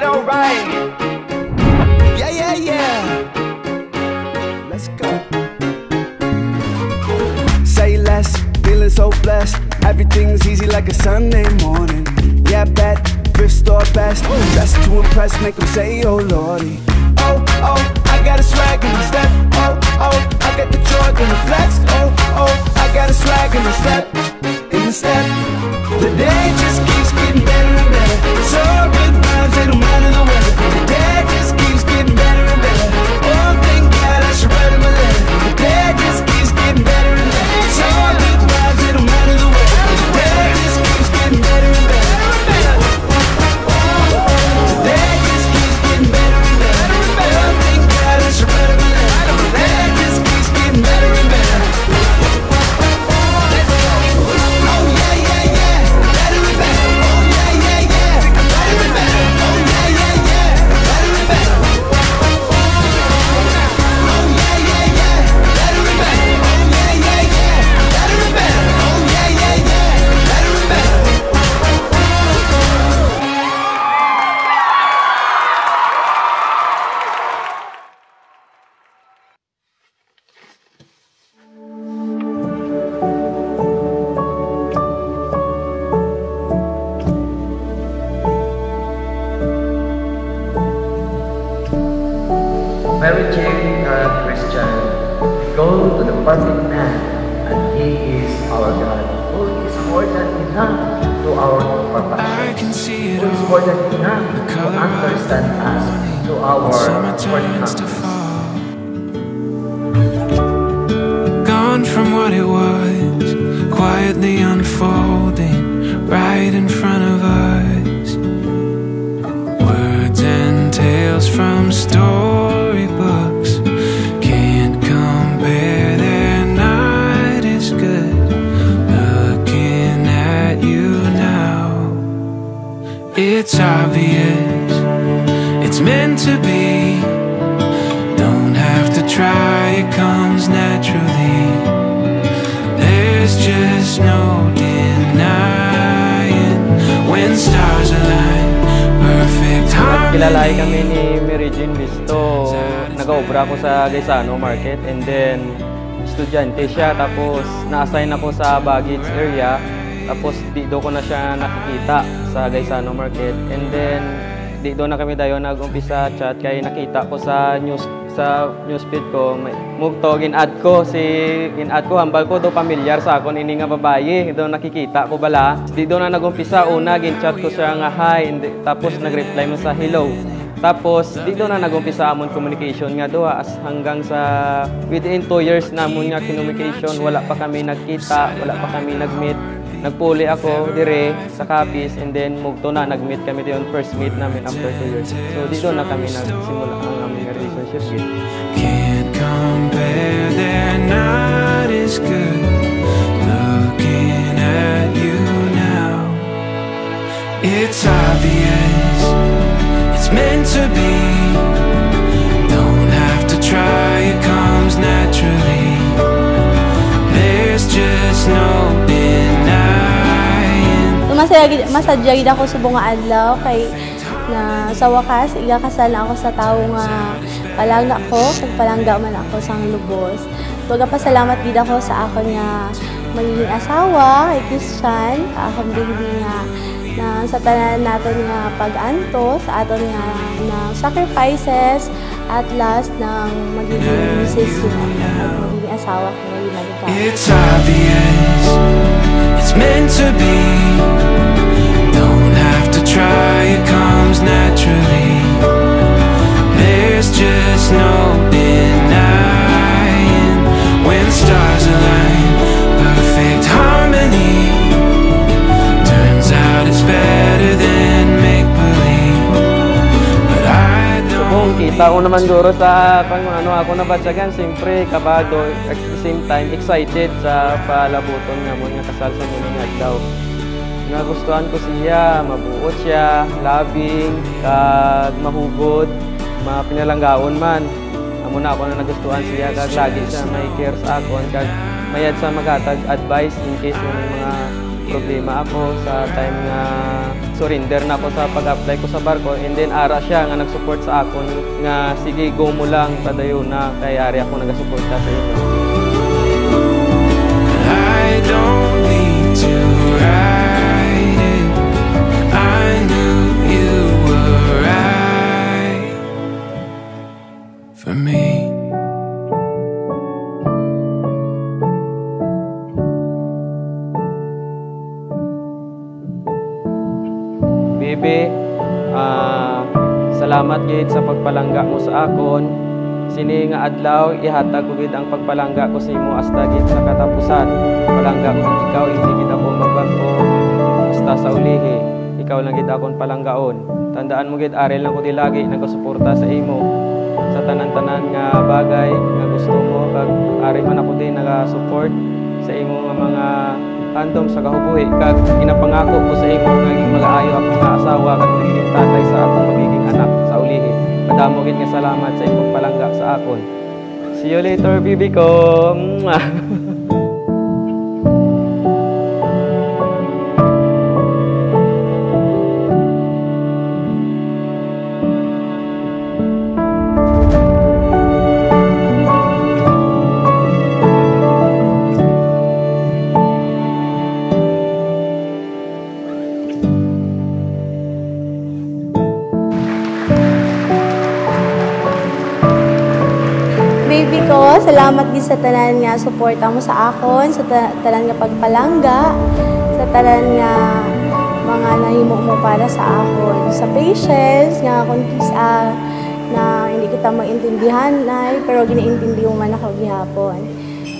Alright. Yeah. Let's go. Say less, feeling so blessed. Everything's easy like a Sunday morning. Yeah, bet, thrift store best. Dressed to impress, make them say, oh lordy. Oh, I got a swag in the step. Oh, I got the Jordan, the flex. Oh, I got a swag in the step. The day just keeps getting better and better. It's all good vibes, it don't matter the weather. The day just keeps getting better and better. Oh, thank God I should write him a letter. The day just keeps getting better and better. It's all good vibes, it don't matter the weather. The day just keeps getting better and better. The day just keeps getting better and better. Oh, thank God I should write him a letter. The day just keeps getting better and better. Mary Jane and Christian go to the perfect man, and he is our God, who is more than enough to our perfections, who is more than enough to understand us to our shortcomings. Gone from what it was, quietly unfolding right in front of us. Words and tales from storybooks can't compare, their night is good. Looking at you now, it's obvious, it's meant to be. Don't have to try, it comes naturally. There's just no denying when stars align. Perfect harmony. Kilala kami ni Mary Jane Visto. Nag-obra ako sa Gaisano Market, and then estudyante siya, tapos na-assign ako sa baggage area, tapos di do ko na siya nakikita sa Gaisano Market, and then di do na kami dayon nag-umpisa chat kay nakita ko sa newsfeed ko mugto gin-add ko hambal ko do pamilyar sa akon ini nga babaye do nakikita ko bala di do na nag-umpisa una gin-chat ko siya nga hi, tapos nag-reply mo sa hello. Tapos dito na nag-umpisa amon communication nga do as hanggang sa within 2 years namon nga communication, wala pa kami nagkita, wala pa kami nag-meet. Nagpuli ako dire sa Capiz, and then mugto na nag-meet kami diyon, first meet namin after 2 years. So dito na kami nagsimula ang aming relationship. Can't compare, their night is good. Looking at you now, it's obvious, it's meant to be. Don't have to try, it comes naturally. There's just no denying. Masadya gid ako sa bunga adlaw kay na sa wakas igakasal ako sa tawo nga palangga ko, kag palangga man ako sang lubos. Pasalamat gid ako sa akon nga magiging asawa kay Christian, akong baby nga na sa tanan naton nga pag-anto sa aton nga na sacrifices at last ng magiging misis magiging asawa ko nga ginagawa. It's obvious, it's meant to be. Don't have to try, it comes naturally. There's just no denying when stars align. Perfect harmony. Turns out it's better than make-believe. But I don't. Kung kita ko naman duro sa ako nabatsagan, siyempre kabado, at the same time excited sa palabuton nga mo nga kasal sa muna nga daw. Nagustuhan ko siya, mabuot siya, loving, kag mahugod, mapinalanggaon man. Amo na ako na nagustuhan siya, kag lagi siya may care sa akon, kag mayad sa magatag advice in case may mga problema ako sa time nga nag-surrender na ako sa pag-apply ko sa barko, and then ara siya nga nag-support sa akon nga sige go mo lang padayon na kay ari ako nag-suporta sa inyo. I don't need to write it. I knew you were right for me. Baby, salamat gid sa pagpalangga mo sa akon. Sini nga adlaw ihatag ko gid ang pagpalangga ko sa imo hasta gid sa katapusan. Palangga ko gid ikaw, hindi gid ako magbago hasta sa ulihi. Ikaw lang gid akon palanggaon. Tandaan mo gid arel lang ko di lagi nagasuporta sa imo sa tanan-tanan nga bagay nga gusto mo, kag ari man ako din naga-support sa imo nga mga handom sa kahubuhi, kag ginapangako ko sa imo nga mag-aayo ako nga asawa kag magiging tatay sa akong magiging anak sa ulihi. Madamo gid nga salamat sa imong palangga sa akon. See you later, bibi ko. Baby ko, salamat gid sa tanan nga suporta mo sa akon, sa tanan nga pagpalangga, sa tanan nga mga nahimo mo para sa akon, sa patience nga kung kisa na hindi kita maintindihan nay, pero giniintindi mo man ako gihapon.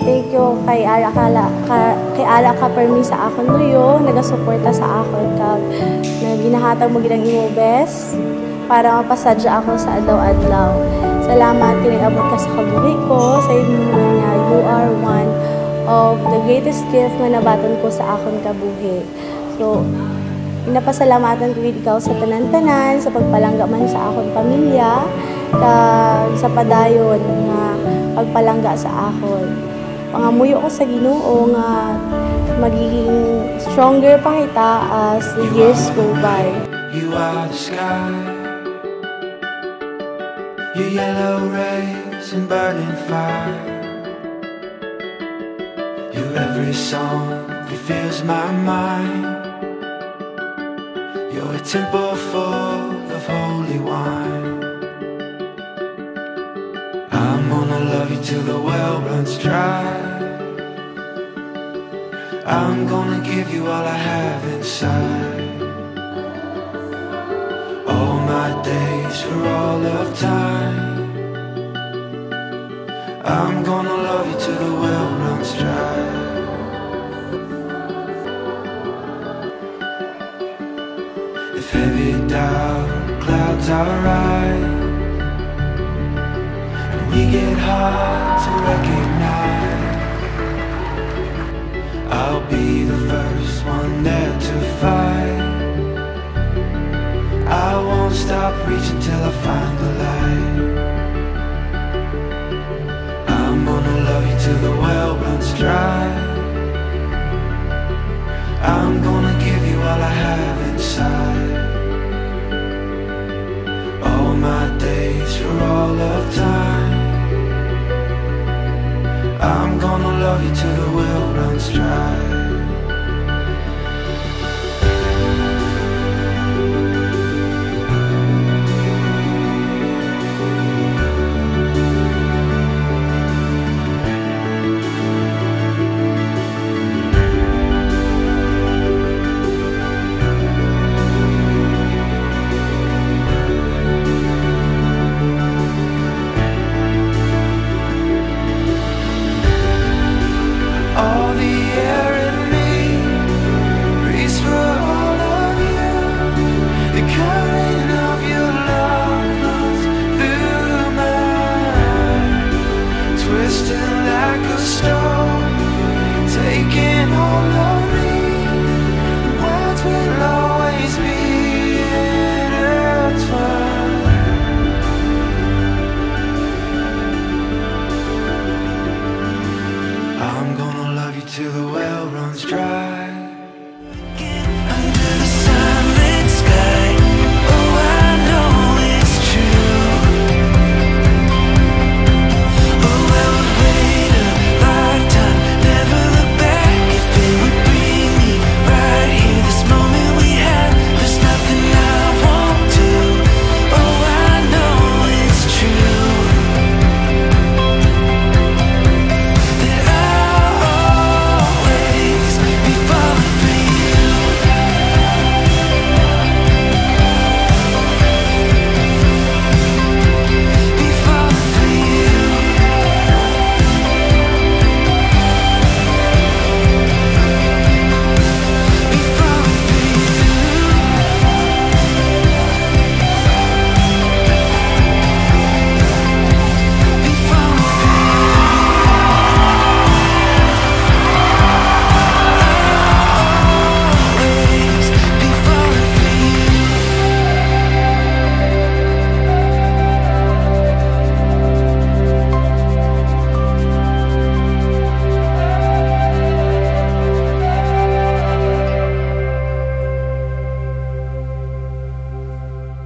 Thank you kay Ara ka permi sa akon nuyo, nagasuporta sa akon kag ginahatag mo gid ang imo best para mapasadya ako sa adlaw-adlaw. Salamat kiniabot ka sa kabuhi ko, sa imo nga you are one of the greatest gift nga nabaton ko sa akon kabuhi. So, pinapasalamatan ko ikaw sa tanan-tanan, sa pagpalangga man sa akon pamilya, kag sa padayon nga pagpalangga sa akon. Pangamuyo ko sa Ginoo nga magiging stronger pa kita as the years go by. You are the sky, your yellow rays and burning fire. Your every song fulfills my mind. You're a temple full of holy wine. I'm gonna love you till the well runs dry. I'm gonna give you all I have inside. All my days for all of time. I'm gonna love you till the well runs dry. If heavy dark clouds are right and we get hard to recognize, I'll be the first one there to fight. I won't stop reaching till I find the light. I'm gonna love you till the well runs dry.